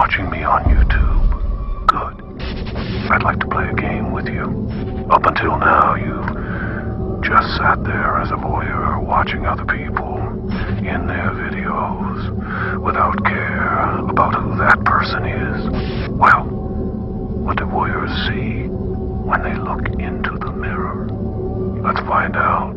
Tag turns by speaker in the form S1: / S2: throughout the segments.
S1: watching me on YouTube? Good. I'd like to play a game with you. Up until now, you've just sat there as a voyeur watching other people in their videos without care about who that person is. Well, what do voyeurs see when they look into the mirror? Let's find out.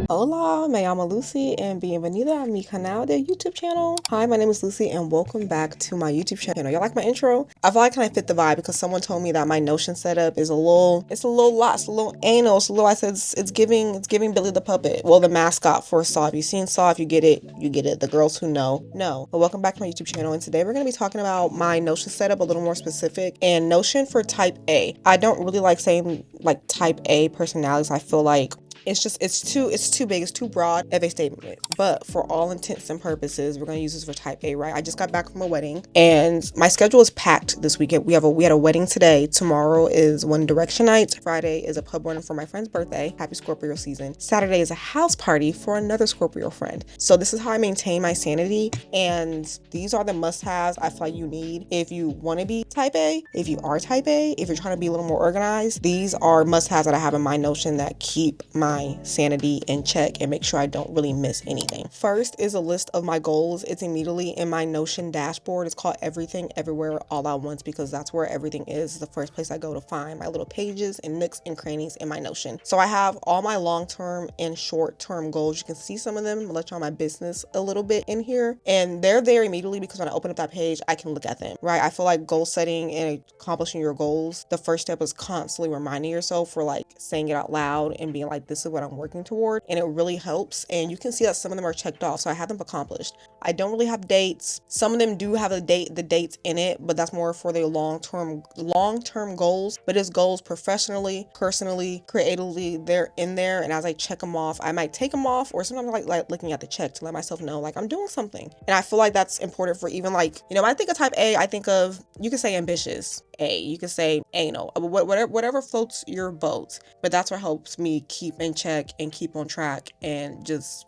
S2: Hola, me llamo Lucy and Bienvenida a mi canal de YouTube channel. Hi, my name is Lucy and welcome back to my YouTube channel. Y'all like my intro? I feel like I kind of fit the vibe because someone told me that my Notion setup is a little lot, it's a little anal, I said it's giving Billy the Puppet. Well, the mascot for Saw. If you've seen Saw, if you get it, you get it. The girls who know. But welcome back to my YouTube channel, and today we're going to be talking about my Notion setup a little more specific, and Notion for type A. I don't really like saying like type A personalities. I feel like it's too big, it's too broad of a statement. But for all intents and purposes, we're gonna use this for type A, right? I just got back from a wedding and my schedule is packed this weekend. We had a wedding today. Tomorrow is One Direction night. Friday is a pub run for my friend's birthday. Happy Scorpio season. Saturday is a house party for another Scorpio friend. So this is how I maintain my sanity. And these are the must-haves I feel like you need if you want to be type A. If you are type A, if you're trying to be a little more organized, these are must-haves that I have in my Notion that keep my sanity in check and make sure I don't really miss anything. First is a list of my goals. It's immediately in my Notion dashboard. It's called Everything Everywhere All at Once because that's where everything is. It's the first place I go to find my little pages and nooks and crannies in my Notion. So I have all my long-term and short-term goals. You can see some of them. I'll let you on my business a little bit in here, and they're there immediately because when I open up that page, I can look at them, right? I feel like goal setting and accomplishing your goals, the first step is constantly reminding yourself for like saying it out loud and being like, this is what I'm working toward, and it really helps. And you can see that some of them are checked off, so I have them accomplished. I don't really have dates. Some of them do have the dates in it, but that's more for their long-term goals. But it's goals professionally, personally, creatively, they're in there. And as I check them off, I might take them off, or sometimes I like looking at the check to let myself know like I'm doing something. And I feel like that's important for even like, when I think of type A, I think of, you can say ambitious A, you can say anal, whatever floats your boat. But that's what helps me keep in check and keep on track and just,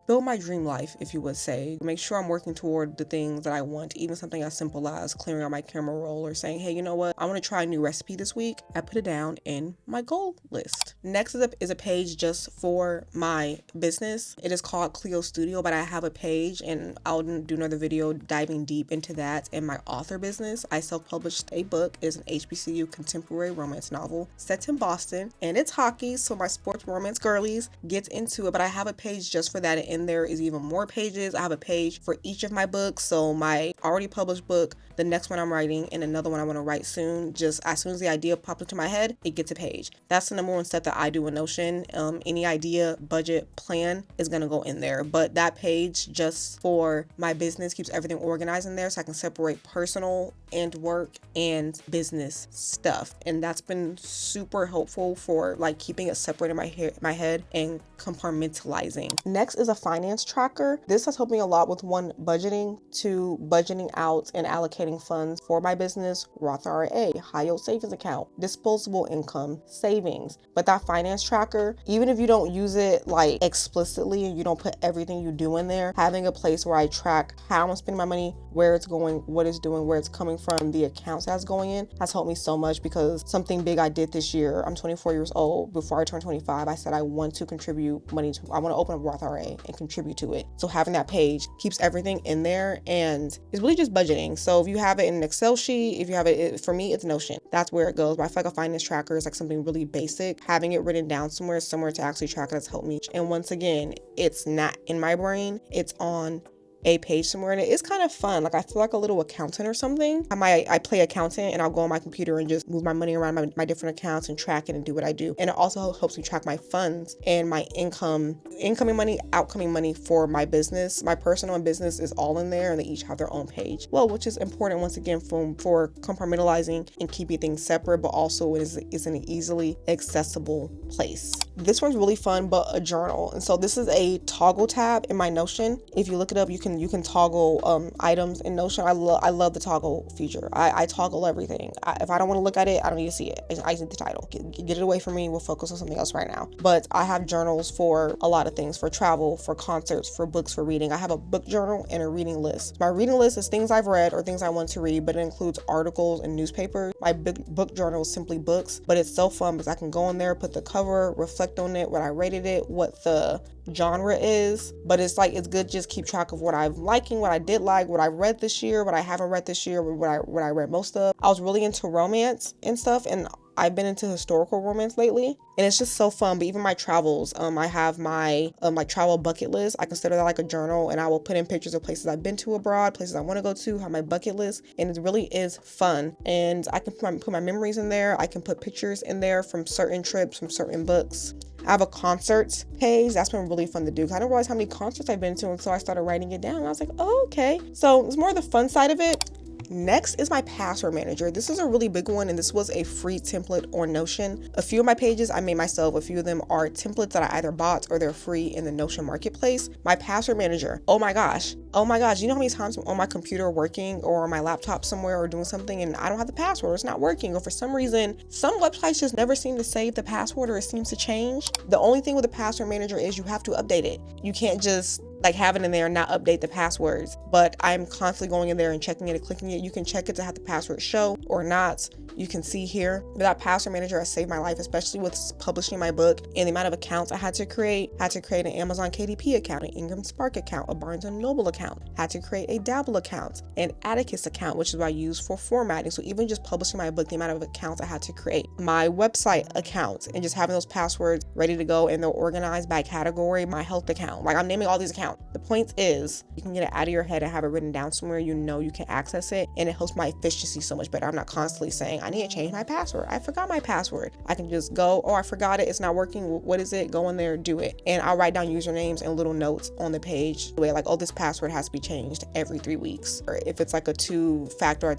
S2: build my dream life, if you would say. Make sure I'm working toward the things that I want, even something as simple as clearing out my camera roll or saying, hey, you know what? I want to try a new recipe this week. I put it down in my goal list. Next is a page just for my business. It is called Clio Studio, but I have a page and I'll do another video diving deep into that in my author business. I self-published a book. It's an HBCU contemporary romance novel set in Boston, and it's hockey, so my sports romance girlies gets into it, but I have a page just for that, and in there is even more pages. I have a page for each of my books, so my already published book, the next one I'm writing, and another one I want to write soon. Just as soon as the idea pops into my head, it gets a page. That's the number one step that I do in Notion. Any idea, budget, plan is going to go in there, but that page just for my business keeps everything organized in there so I can separate personal and work and business stuff, and that's been super helpful for like keeping it separate in my head and compartmentalizing. Next is a finance tracker. This has helped me a lot with budgeting, to budgeting out and allocating funds for my business, Roth IRA, high yield savings account, disposable income, savings. But that finance tracker, even if you don't use it like explicitly and you don't put everything you do in there, having a place where I track how I'm spending my money, where it's going, what it's doing, where it's coming from, the accounts that's going in, has helped me so much. Because something big I did this year, I'm 24 years old. Before I turned 25, I said I want to contribute money I want to open up Roth IRA and contribute to it. So having that page keeps everything in there, and it's really just budgeting. So if you have it in an Excel sheet, if you have it, for me, it's Notion. That's where it goes. But I feel like a finance tracker is like something really basic. Having it written down somewhere to actually track it has helped me. And once again, it's not in my brain. It's on a page somewhere, and it is kind of fun. Like I feel like a little accountant or something. I play accountant, and I'll go on my computer and just move my money around my different accounts and track it and do what I do. And it also helps me track my funds and my incoming money, outgoing money for my business. My personal and business is all in there, and they each have their own page. Well, which is important once again for compartmentalizing and keeping things separate, but also it is an easily accessible place. This one's really fun, but a journal. And so this is a toggle tab in my Notion. If you look it up, you can you can toggle items in Notion. I love the toggle feature. I toggle everything. If I don't want to look at it, I don't need to see it. I just need the title. Get it away from me. We'll focus on something else right now. But I have journals for a lot of things, for travel, for concerts, for books, for reading. I have a book journal and a reading list. My reading list is things I've read or things I want to read, but it includes articles and newspapers. My book journal is simply books, but it's so fun because I can go in there, put the cover, reflect on it, what I rated it, what the genre is. But it's good to just keep track of what I'm liking, what I did like, what I read this year, what I haven't read this year, what I read most of. I was really into romance and stuff, and I've been into historical romance lately, and it's just so fun. But even my travels, I have my travel bucket list. I consider that like a journal, and I will put in pictures of places I've been to abroad, places I want to go to, have my bucket list, and it really is fun. And I can put my memories in there. I can put pictures in there from certain trips, from certain books. I have a concerts page. That's been really fun to do. I didn't realize how many concerts I've been to, and so I started writing it down. And I was like, oh, okay. So it's more the fun side of it. Next is my password manager. This is a really big one, and this was a free template on Notion. A few of my pages I made myself. A few of them are templates that I either bought or they're free in the Notion marketplace. My password manager. Oh my gosh. You know how many times I'm on my computer working or on my laptop somewhere or doing something and I don't have the password, or it's not working, or for some reason, some websites just never seem to save the password, or it seems to change. The only thing with the password manager is you have to update it. You can't just have it in there and not update the passwords. But I'm constantly going in there and checking it and clicking it. You can check it to have the password show or not. You can see here that password manager has saved my life, especially with publishing my book and the amount of accounts I had to create. Had to create an Amazon KDP account, an Ingram Spark account, a Barnes & Noble account. Had to create a Dabble account, an Atticus account, which is what I use for formatting. So even just publishing my book, the amount of accounts I had to create. My website accounts, and just having those passwords ready to go, and they're organized by category. My health account, I'm naming all these accounts. The point is, you can get it out of your head and have it written down somewhere you can access it, and it helps my efficiency so much better. I'm not constantly saying, I need to change my password. I forgot my password. I can just go, oh, I forgot it. It's not working. What is it? Go in there, do it. And I'll write down usernames and little notes on the page. Oh, this password has to be changed every 3 weeks. Or if it's like a 2-factor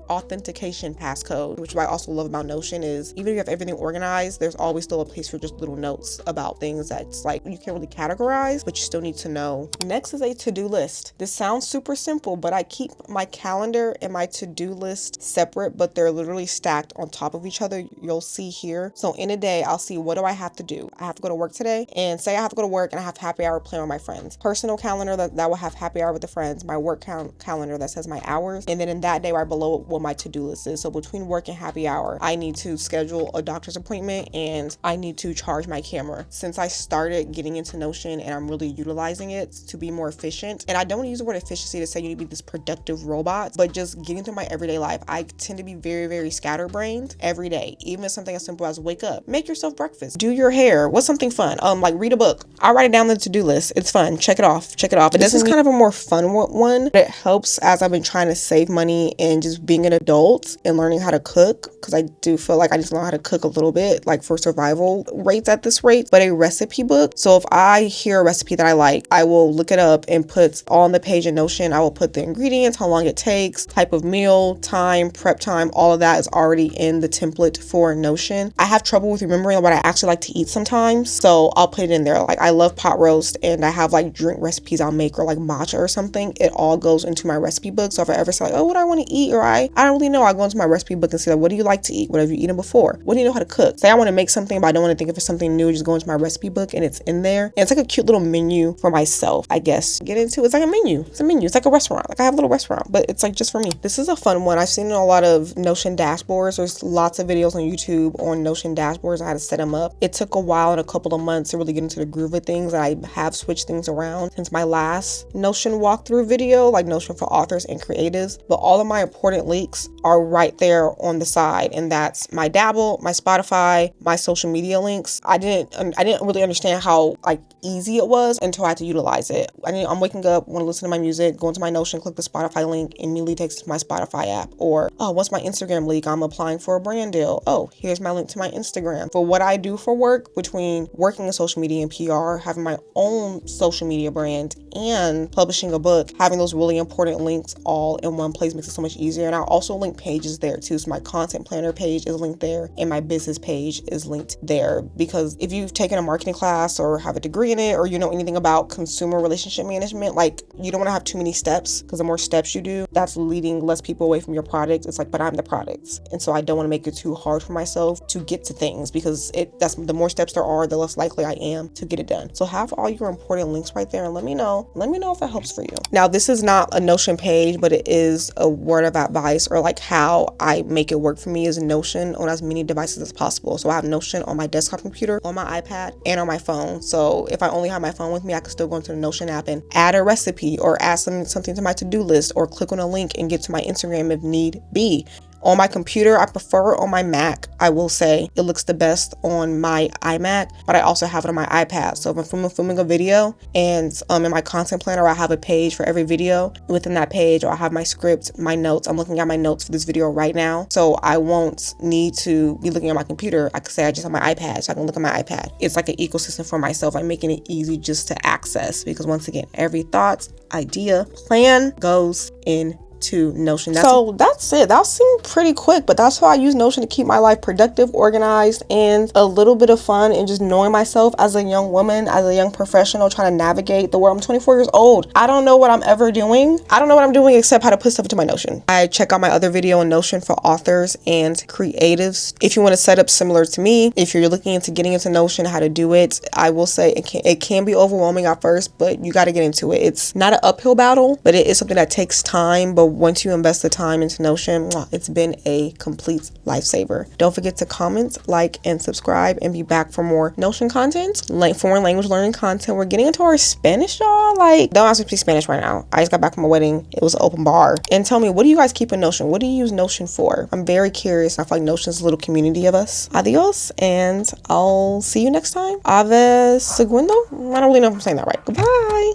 S2: authentication passcode, which I also love about Notion is, even if you have everything organized, there's always still a place for just little notes about things that's you can't really categorize, but you still need to know. Next is a to-do list. This sounds super simple, but I keep my calendar and my to-do list separate, but they're literally stacked on top of each other. You'll see here. So in a day, I'll see, what do I have to do? I have to go to work today, and say I have to go to work and I have happy hour plan with my friends. Personal calendar that will have happy hour with the friends. My work calendar that says my hours, and then in that day right below what my to-do list is. So between work and happy hour, I need to schedule a doctor's appointment and I need to charge my camera. Since I started getting into Notion and I'm really utilizing it to be more efficient, and I don't use the word efficiency to say you need to be this productive robot, but just getting through my everyday life, I tend to be very, very scatterbrained every day. Even something as simple as wake up, make yourself breakfast, do your hair, what's something fun, read a book. I write it down on the to-do list. It's fun. Check it off. This is kind of a more fun one. It helps as I've been trying to save money and just being an adult and learning how to cook, because I do feel like I need to learn how to cook a little bit, for survival rates at this rate. But a recipe book. So if I hear a recipe that I like, I will look it up and put on the page in Notion. I will put the ingredients, how long it takes, type of meal, time, prep time, all of that is already in the template for Notion. I have trouble with remembering what I actually like to eat sometimes, so I'll put it in there. I love pot roast, and I have drink recipes I'll make, or matcha or something. It all goes into my recipe book. So if I ever say oh, what do I want to eat, or I don't really know, I'll go into my recipe book and see what do you like to eat? What have you eaten before? What do you know how to cook? Say I want to make something, but I don't want to think if it's something new, just go into my recipe book and it's in there. And it's a cute little menu for myself, I guess. Get into it's like a menu. It's a menu. It's like a restaurant. I have a little restaurant, but it's just for me. This is a fun one. I've seen a lot of Notion dashboards. There's lots of videos on YouTube on Notion dashboards. I had to set them up. It took a while and a couple of months to really get into the groove of things. I have switched things around since my last Notion walkthrough video, Notion for authors and creatives. But all of my important links are right there on the side, and that's my Dabble, my Spotify, my social media links. I didn't really understand how easy it was until I had to utilize it. I'm waking up, want to listen to my music, go into my Notion, click the Spotify link, immediately takes to my Spotify app. Or, oh, what's my Instagram link? I'm applying for a brand deal. Oh, here's my link to my Instagram. For what I do for work, between working in social media and PR, having my own social media brand, and publishing a book, having those really important links all in one place makes it so much easier. And I also link pages there too. So my content planner page is linked there, and my business page is linked there. Because if you've taken a marketing class or have a degree in it, or you know anything about consumer relationship management. Like, you don't want to have too many steps, because the more steps you do, that's leading less people away from your product. It's like, but I'm the product. And so I don't want to make it too hard for myself to get to things, because that's the more steps there are, the less likely I am to get it done. So have all your important links right there and let me know if that helps for you. Now, this is not a Notion page, but it is a word of advice, or like how I make it work for me is Notion on as many devices as possible. So I have Notion on my desktop computer, on my iPad, and on my phone. So if I only have my phone with me, I can still go into the Notion app and add a recipe or add something to my to-do list, or click on a link and get to my Instagram if need be. On my computer, I prefer it on my Mac. I will say it looks the best on my iMac, but I also have it on my iPad. So if I'm filming a video and in my content planner, I have a page for every video. Within that page, I have my script, my notes. I'm looking at my notes for this video right now. So I won't need to be looking at my computer. I could say I just have my iPad, so I can look at my iPad. It's like an ecosystem for myself. I'm making it easy just to access, because once again, every thought, idea, plan goes in to Notion. So that's it. That seemed pretty quick, but that's how I use Notion to keep my life productive, organized, and a little bit of fun, and just knowing myself as a young woman, as a young professional trying to navigate the world. I'm 24 years old. I don't know what I'm ever doing. I don't know what I'm doing except how to put stuff into my Notion. I check out my other video on Notion for authors and creatives. If you want to set up similar to me, if you're looking into getting into Notion, how to do it, I will say it can be overwhelming at first, but you got to get into it. It's not an uphill battle, but it is something that takes time. But once you invest the time into Notion, it's been a complete lifesaver. Don't forget to comment, like, and subscribe, and be back for more Notion content, like foreign language learning content. We're getting into our Spanish, y'all. Like, don't ask me to speak Spanish right now. I just got back from a wedding. It was an open bar. And tell me, what do you guys keep in Notion? What do you use Notion for? I'm very curious. I feel like Notion's a little community of us. Adios, and I'll see you next time. Ave segundo? I don't really know if I'm saying that right. Goodbye.